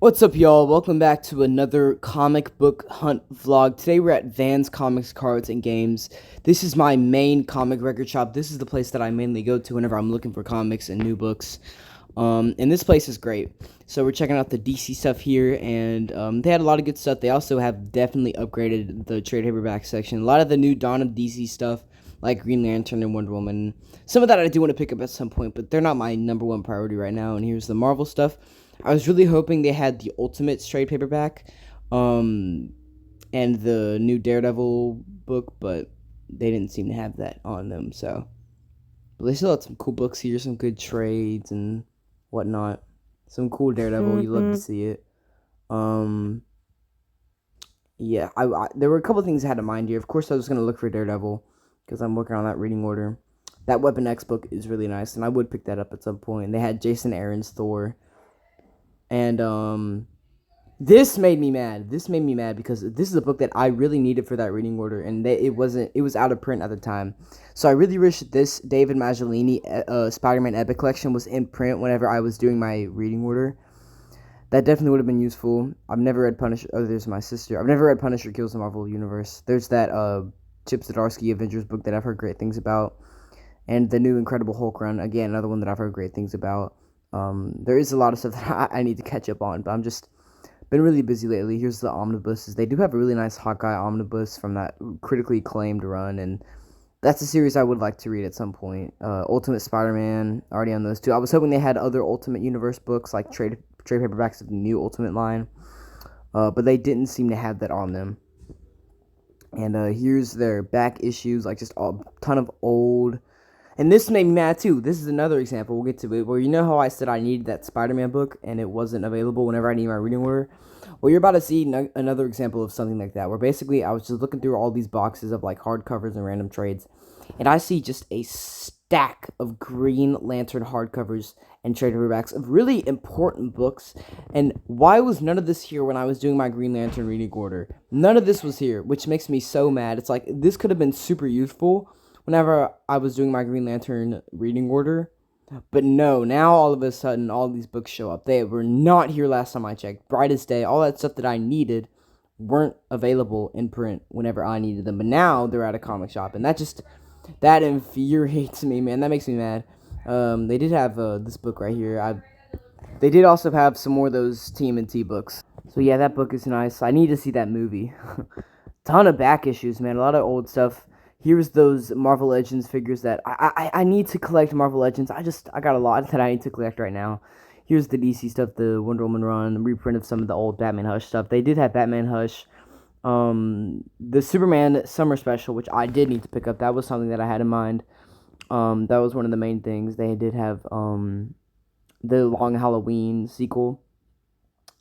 What's up, y'all? Welcome back to another comic book hunt vlog. Today we're at Vans Comics, Cards, and Games. This is my main comic record shop. This is the place that I mainly go to whenever I'm looking for comics and new books. And this place is great. So we're checking out the DC stuff here, and they had a lot of good stuff. They also have definitely upgraded the trade paperback section. A lot of the new Dawn of DC stuff, like Green Lantern and Wonder Woman. Some of that I do want to pick up at some point, but they're not my number one priority right now. And here's the Marvel stuff. I was really hoping they had the Ultimates trade paperback, and the new Daredevil book, but they didn't seem to have that on them. So, but they still had some cool books here, some good trades and whatnot. Some cool Daredevil. You love to see it. Um, yeah, I there were a couple things I had in mind here. Of course, I was gonna look for Daredevil because I'm working on that reading order. That Weapon X book is really nice, and I would pick that up at some point. They had Jason Aaron's Thor. And this made me mad. This made me mad because this is a book that I really needed for that reading order, and it wasn't. It was out of print at the time, so I really wish this David Maggiolini Spider-Man Epic Collection was in print whenever I was doing my reading order. That definitely would have been useful. I've never read Punisher. Oh, there's my sister. I've never read Punisher Kills the Marvel Universe. There's that Chip Zdarsky Avengers book that I've heard great things about, and the new Incredible Hulk run. Again, another one that I've heard great things about. There is a lot of stuff that I need to catch up on, but I'm just been really busy lately. Here's the omnibuses. They do have a really nice Hawkeye omnibus from that critically acclaimed run, and that's a series I would like to read at some point. Ultimate Spider-Man, already on those two. I was hoping they had other Ultimate Universe books, like trade paperbacks of the new Ultimate line, but they didn't seem to have that on them. And here's their back issues, like just a ton of old. And this made me mad too. This is another example. We'll get to it. Where you know how I said I needed that Spider-Man book and it wasn't available whenever I need my reading order? Well, you're about to see another example of something like that. Where basically I was just looking through all these boxes of like hardcovers and random trades, and I see just a stack of Green Lantern hardcovers and trade paperbacks of really important books. And why was none of this here when I was doing my Green Lantern reading order? None of this was here, which makes me so mad. It's like this could have been super useful whenever I was doing my Green Lantern reading order. But no, now all of a sudden, all these books show up. They were not here last time I checked. Brightest Day, all that stuff that I needed weren't available in print whenever I needed them. But now they're at a comic shop, and that infuriates me, man. That makes me mad. They did have this book right here. They did also have some more of those TMNT books. So yeah, that book is nice. I need to see that movie. Ton of back issues, man. A lot of old stuff. Here's those Marvel Legends figures that I need to collect. Marvel Legends. I got a lot that I need to collect right now. Here's the DC stuff, the Wonder Woman run, the reprint of some of the old Batman Hush stuff. They did have Batman Hush. The Superman Summer Special, which I did need to pick up. That was something that I had in mind. That was one of the main things. They did have the Long Halloween sequel.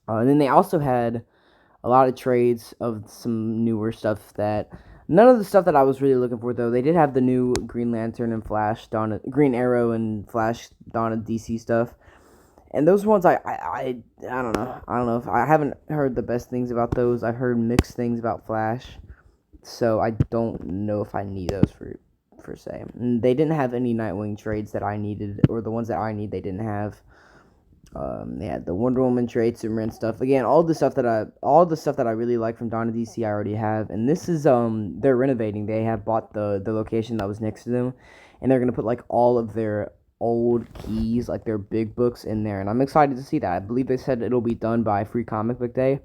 And then they also had a lot of trades of some newer stuff that none of the stuff that I was really looking for though. They did have the new Green Lantern and Flash Green Arrow and Flash Dawn of DC stuff. And those ones I don't know. I don't know if I haven't heard the best things about those. I've heard mixed things about Flash. So I don't know if I need those for say. And they didn't have any Nightwing trades that I needed, or the ones that I need they didn't have. They had the Wonder Woman trade, Superman stuff. Again, all the stuff that I really like from Dawn of DC I already have. And this is they're renovating. They have bought the location that was next to them, and they're gonna put like all of their old keys, like their big books in there. And I'm excited to see that. I believe they said it'll be done by Free Comic Book Day.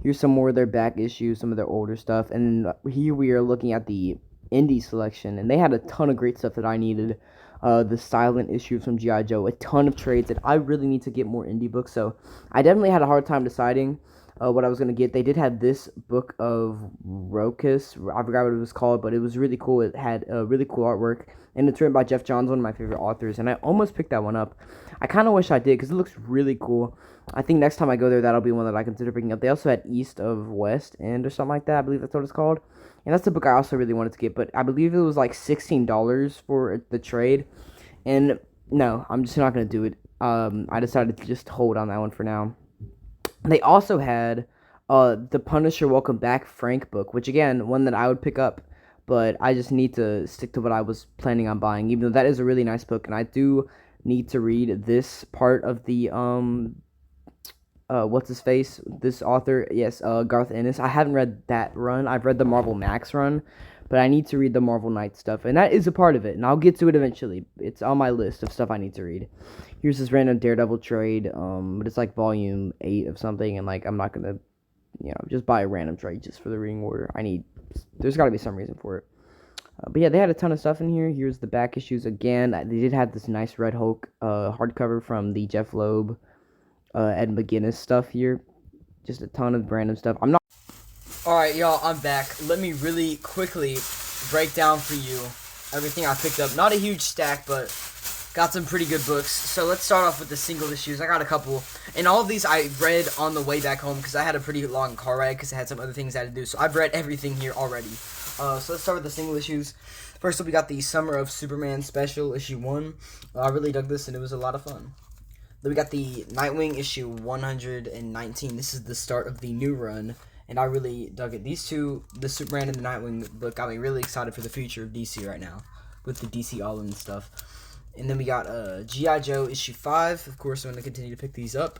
Here's some more of their back issues, some of their older stuff, and here we are looking at the indie selection, and they had a ton of great stuff that I needed. The silent issues from G.I. Joe, a ton of trades, and I really need to get more indie books, so I definitely had a hard time deciding what I was going to get. They did have this book of Rokus, I forgot what it was called, but it was really cool. It had really cool artwork, and it's written by Jeff Johns, one of my favorite authors, and I almost picked that one up. I kind of wish I did, because it looks really cool. I think next time I go there, that'll be one that I consider picking up. They also had East of West End or something like that. I believe that's what it's called. And that's the book I also really wanted to get, but I believe it was like $16 for the trade. And no, I'm just not going to do it. I decided to just hold on that one for now. They also had the Punisher Welcome Back Frank book, which again, one that I would pick up, but I just need to stick to what I was planning on buying, even though that is a really nice book, and I do need to read this part of the what's his face? This author, yes, Garth Ennis. I haven't read that run. I've read the Marvel Max run, but I need to read the Marvel Knight stuff, and that is a part of it. And I'll get to it eventually. It's on my list of stuff I need to read. Here's this random Daredevil trade, but it's like volume 8 of something, and like I'm not gonna, just buy a random trade just for the reading order. There's got to be some reason for it. But yeah, they had a ton of stuff in here. Here's the back issues again. They did have this nice Red Hulk hardcover from the Jeff Loeb, Ed McGuinness stuff here. Just a ton of random stuff. Alright, y'all, I'm back. Let me really quickly break down for you everything I picked up. Not a huge stack, but got some pretty good books. So let's start off with the single issues. I got a couple. And all of these I read on the way back home because I had a pretty long car ride because I had some other things I had to do. So I've read everything here already. So let's start with the single issues. First up, we got the Summer of Superman Special, issue 1. I really dug this, and it was a lot of fun. Then we got the Nightwing issue 119. This is the start of the new run, and I really dug it. These two, the Superman and the Nightwing book, got me really excited for the future of DC right now, with the DC All-In stuff. And then we got G.I. Joe issue 5. Of course, I'm going to continue to pick these up.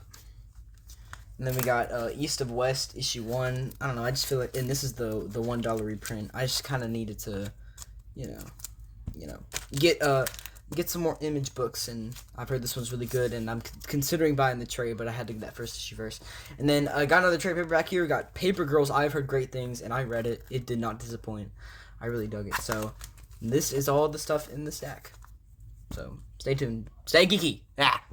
And then we got East of West issue 1. I don't know, I just feel like, and this is the $1 reprint. I just kind of needed to, get some more Image books, and I've heard this one's really good, and I'm considering buying the trade, but I had to get that first issue first. And then I got another trade paperback here. We got Paper Girls. I've heard great things, and I read it. It did not disappoint. I really dug it. So this is all the stuff in the stack. So stay tuned. Stay geeky. Ah.